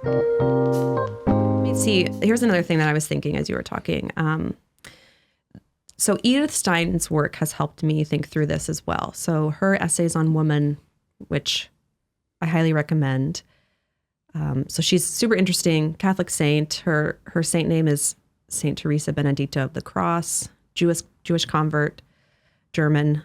Let me see. Here's another thing that I was thinking as you were talking. So Edith Stein's work has helped me think through this as well. So her essays on woman, which I highly recommend. So she's super interesting, Catholic saint. Her saint name is Saint Teresa Benedicta of the Cross, Jewish convert, German,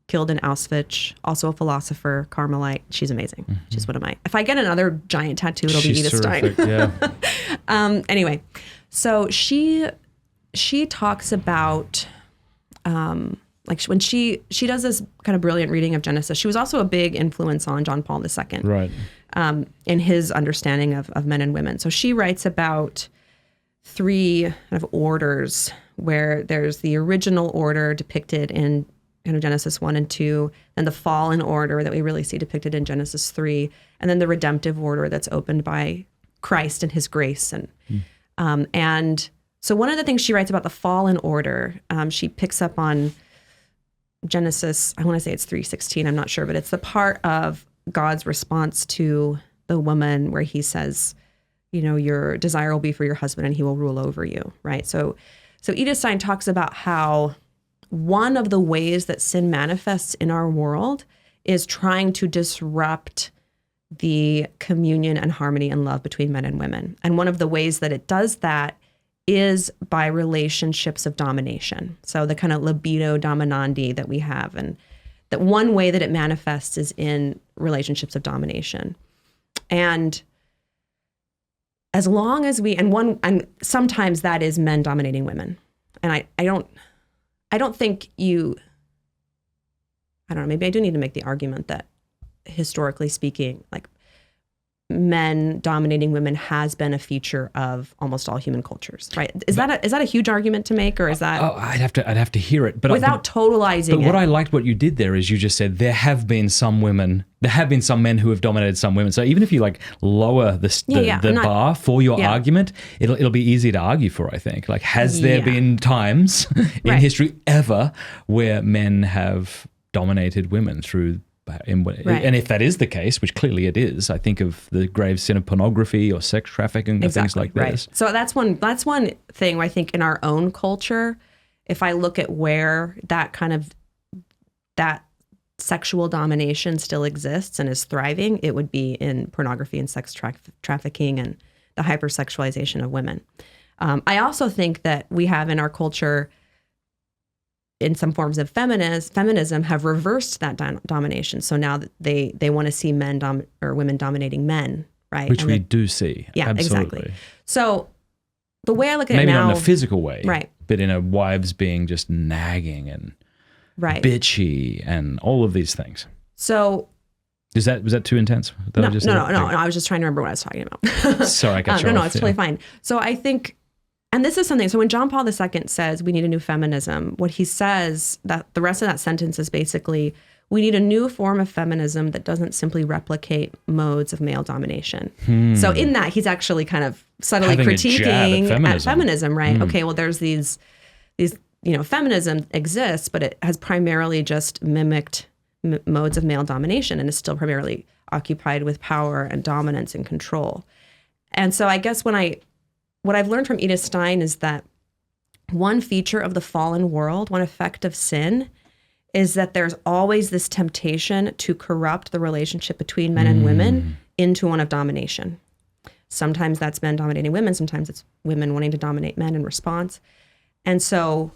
killed in Auschwitz, also a philosopher, Carmelite. She's amazing. Mm-hmm. She's one of my, if I get another giant tattoo, it'll be Edith Stein. Yeah. Anyway, so she talks about, like when she does this kind of brilliant reading of Genesis. She was also a big influence on John Paul II. Right. In his understanding of men and women. So she writes about 3 kind of orders where there's the original order depicted in kind of Genesis 1 and 2, and the fallen order that we really see depicted in Genesis 3, and then the redemptive order that's opened by Christ and his grace. And so one of the things she writes about the fallen order, she picks up on Genesis, I want to say it's 3:16, I'm not sure, but it's the part of God's response to the woman where he says, you know, your desire will be for your husband and he will rule over you, right? So Edith Stein talks about how one of the ways that sin manifests in our world is trying to disrupt the communion and harmony and love between men and women. And one of the ways that it does that is by relationships of domination. So the kind of libido dominandi that we have, and that one way that it manifests is in relationships of domination. And as long as we, and sometimes that is men dominating women. And I don't think I don't know, maybe I do need to make the argument that historically speaking, like men dominating women has been a feature of almost all human cultures, right? Is that a huge argument to make, or is that? Oh, I'd have to hear it, but without totalizing it. But what I liked what you did there is you just said there have been some men who have dominated some women. So even if you like lower the bar for your argument, it'll be easy to argue for. I think, like, has there been times in history ever where men have dominated women through? And if that is the case, which clearly it is, I think of the grave sin of pornography or sex trafficking or things like this. So that's one thing where I think in our own culture, if I look at where that sexual domination still exists and is thriving, it would be in pornography and sex trafficking and the hypersexualization of women. I also think that we have in our culture, in some forms of feminism, have reversed that domination. So now they want to see women dominating men, right? Which we do see. Yeah, absolutely. Exactly. So the way I look at maybe it now, not in a physical way, right? But in a wives being just nagging and bitchy and all of these things. So was that too intense? No. I was just trying to remember what I was talking about. Sorry, I got you off. No, it's totally fine. So I think. And this is something, so when John Paul II says we need a new feminism, what he says, that the rest of that sentence is basically, we need a new form of feminism that doesn't simply replicate modes of male domination. So in that, he's actually kind of subtly critiquing at feminism, right? Okay, well, there's these, feminism exists, but it has primarily just mimicked modes of male domination and is still primarily occupied with power and dominance and control. And so I guess what I've learned from Edith Stein is that one feature of the fallen world, one effect of sin, is that there's always this temptation to corrupt the relationship between men and women into one of domination. Sometimes that's men dominating women. Sometimes it's women wanting to dominate men in response. And so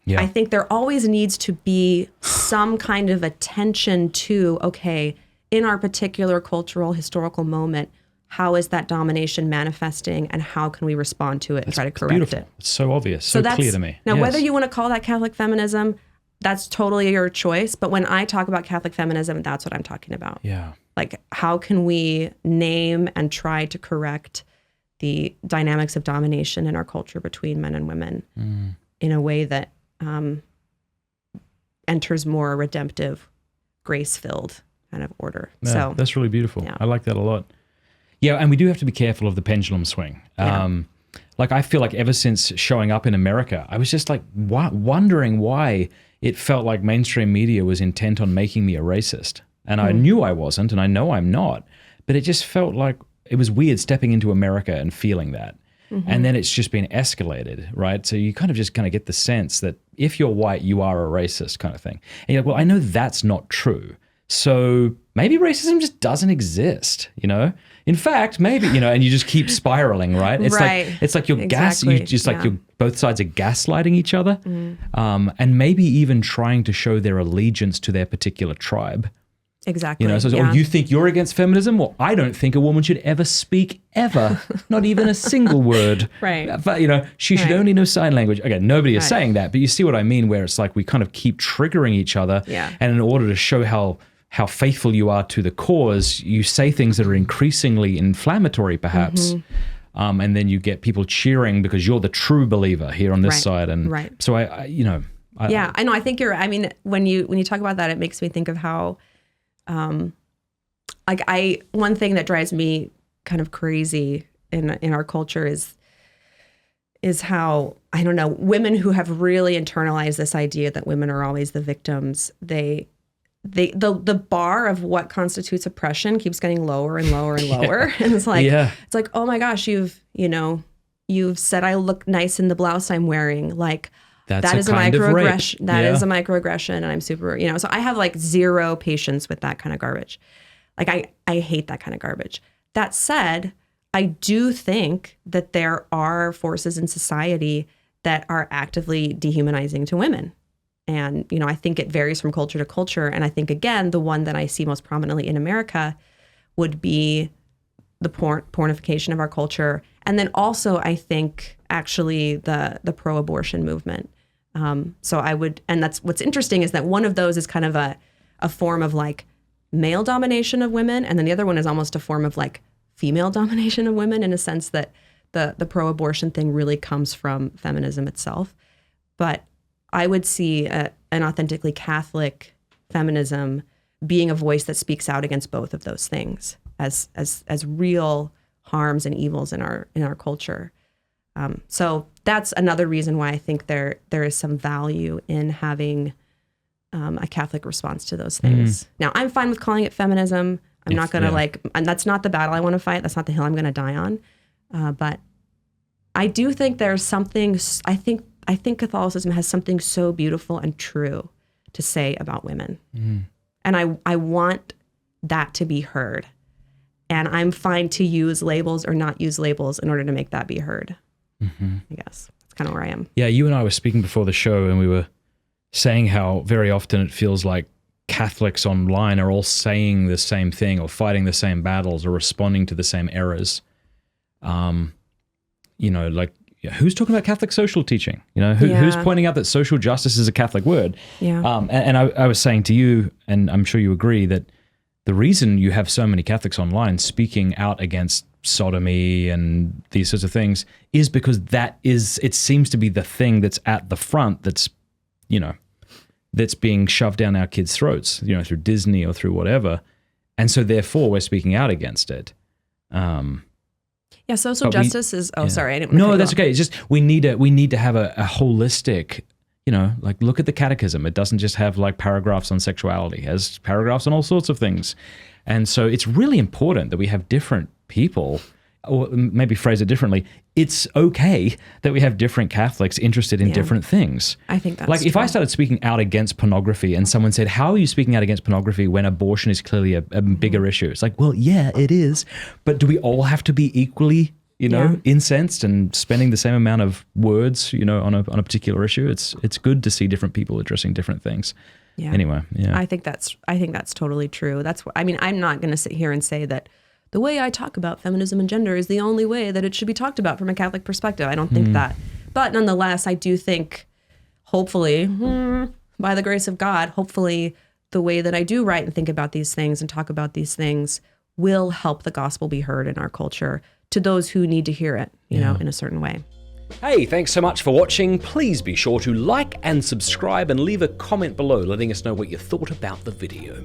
I think there always needs to be some kind of attention to, okay, in our particular cultural, historical moment, how is that domination manifesting and how can we respond to it and try to correct it? It's so obvious, so clear to me. Now, whether you want to call that Catholic feminism, that's totally your choice. But when I talk about Catholic feminism, that's what I'm talking about. Yeah. Like, how can we name and try to correct the dynamics of domination in our culture between men and women in a way that enters more redemptive, grace-filled kind of order. Yeah, so that's really beautiful. I like that a lot. Yeah, and we do have to be careful of the pendulum swing. Like, I feel like ever since showing up in America, I was just like wondering why it felt like mainstream media was intent on making me a racist. And I knew I wasn't, and I know I'm not. But it just felt like it was weird stepping into America and feeling that. And then it's just been escalated, right? So you kind of get the sense that if you're white, you are a racist kind of thing. And you're like, well, I know that's not true. So maybe racism just doesn't exist, you know? In fact, maybe, you know, and you just keep spiraling, right? It's like you're you're both sides are gaslighting each other, and maybe even trying to show their allegiance to their particular tribe. Exactly. You know, so oh, you think you're against feminism? Well, I don't think a woman should ever speak ever, not even a single word. Right. But, you know, she should only know sign language. Again, nobody is saying that, but you see what I mean, where it's like we kind of keep triggering each other. Yeah. And in order to show how faithful you are to the cause, you say things that are increasingly inflammatory, perhaps. And then you get people cheering because you're the true believer here on this side. And so I know. I think you're, I mean, when you talk about that, it makes me think of how, one thing that drives me kind of crazy in our culture is how, I don't know, women who have really internalized this idea that women are always the victims, the bar of what constitutes oppression keeps getting lower and lower and lower. And it's like, oh my gosh, you've said I look nice in the blouse I'm wearing. Like, that is a microaggression. That is a microaggression, and I'm super, you know. So I have like zero patience with that kind of garbage. Like I hate that kind of garbage. That said, I do think that there are forces in society that are actively dehumanizing to women. And, you know, I think it varies from culture to culture. And I think, again, the one that I see most prominently in America would be the pornification of our culture. And then also, I think, actually, the pro-abortion movement. So I would, and that's what's interesting is that one of those is kind of a form of like male domination of women. And then the other one is almost a form of like female domination of women, in a sense that the pro-abortion thing really comes from feminism itself. But I would see an authentically Catholic feminism being a voice that speaks out against both of those things as real harms and evils in our culture. So that's another reason why I think there is some value in having a Catholic response to those things. Now, I'm fine with calling it feminism. I'm not going to and that's not the battle I want to fight. That's not the hill I'm going to die on. But I do think there's something, I think Catholicism has something so beautiful and true to say about women. And I want that to be heard. And I'm fine to use labels or not use labels in order to make that be heard. I guess that's kind of where I am. Yeah, you and I were speaking before the show, and we were saying how very often it feels like Catholics online are all saying the same thing or fighting the same battles or responding to the same errors. You know, like, who's talking about Catholic social teaching? You know, who's pointing out that social justice is a Catholic word? And I was saying to you, and I'm sure you agree, that the reason you have so many Catholics online speaking out against sodomy and these sorts of things is because it seems to be the thing that's at the front that's, you know, that's being shoved down our kids' throats, you know, through Disney or through whatever. And so therefore we're speaking out against it. Social justice is, sorry, I didn't want to No, that's okay. It's just, we need to have a holistic, you know, like, look at the catechism. It doesn't just have like paragraphs on sexuality. It has paragraphs on all sorts of things. And so it's really important that we have different people, or maybe phrase it differently. It's okay that we have different Catholics interested in different things. I think that's like true. If I started speaking out against pornography and someone said, how are you speaking out against pornography when abortion is clearly a bigger issue? It's like, well, yeah, it is. But do we all have to be equally, you know, incensed and spending the same amount of words, you know, on a particular issue? It's good to see different people addressing different things. Yeah. Anyway, I think that's totally true. That's what, I mean, I'm not going to sit here and say that the way I talk about feminism and gender is the only way that it should be talked about from a Catholic perspective. I don't think that. But nonetheless, I do think, hopefully, by the grace of God, hopefully the way that I do write and think about these things and talk about these things will help the gospel be heard in our culture to those who need to hear it, you know, in a certain way. Hey, thanks so much for watching. Please be sure to like and subscribe and leave a comment below letting us know what you thought about the video.